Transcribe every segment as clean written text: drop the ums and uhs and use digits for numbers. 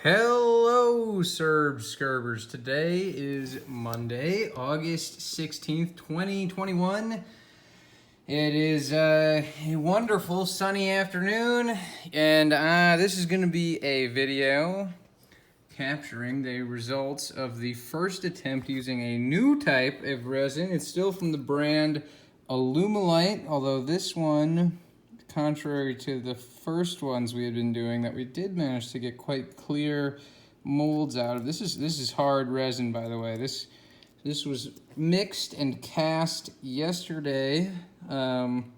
Hello, Scurbers. Today is Monday, August 16th, 2021. It is a wonderful sunny afternoon, and this is going to be a video capturing the results of the first attempt using a new type of resin. It's still from the brand Alumilite, although this one, contrary to the first ones we had been doing, that we did manage to get quite clear molds out of. This is hard resin, by the way. This was mixed and cast yesterday afternoon.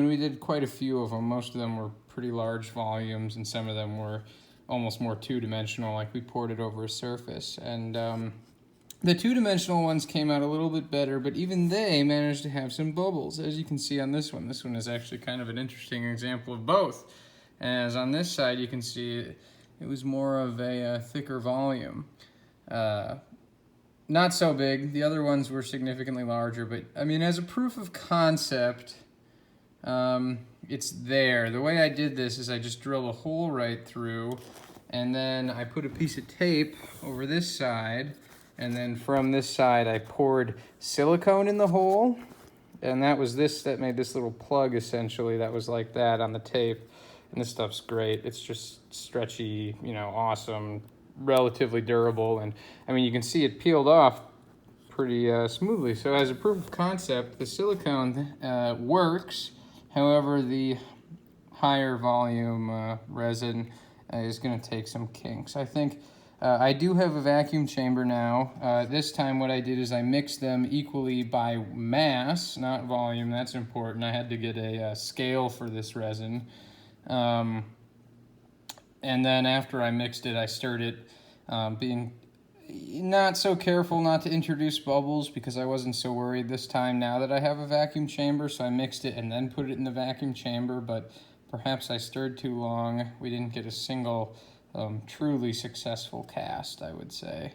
We did quite a few of them. Most of them were pretty large volumes, and some of them were almost more two-dimensional, like we poured it over a surface. And the two-dimensional ones came out a little bit better, but even they managed to have some bubbles, as you can see on this one. This one is actually kind of an interesting example of both. As on this side, you can see it was more of a thicker volume. Not so big. The other ones were significantly larger, but I mean, as a proof of concept, it's there. The way I did this is I just drilled a hole right through, and then I put a piece of tape over this side, and then from this side I poured silicone in the hole, and that made this little plug essentially that was like that on the tape. And this stuff's great. It's just stretchy, awesome, relatively durable, and I mean, you can see it peeled off pretty smoothly. So as a proof of concept, the silicone works. However, the higher volume resin is going to take some kinks. I think I do have a vacuum chamber now. This time what I did is I mixed them equally by mass, not volume. That's important. I had to get a scale for this resin. And then after I mixed it, I stirred it, being not so careful not to introduce bubbles because I wasn't so worried this time now that I have a vacuum chamber. So I mixed it and then put it in the vacuum chamber, but perhaps I stirred too long. We didn't get a single truly successful cast, I would say.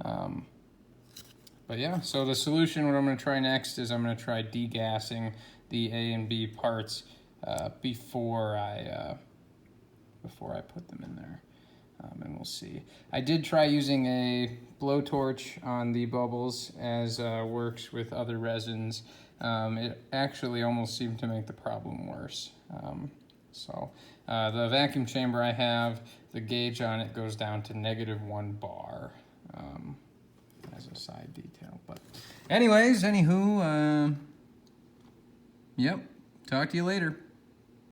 But yeah, so the solution, what I'm going to try next is I'm going to try degassing the A and B parts before I put them in there. And we'll see. I did try using a blowtorch on the bubbles, as works with other resins. It actually almost seemed to make the problem worse. The vacuum chamber I have, the gauge on it goes down to -1 bar as a side detail. But anyways, yep, talk to you later.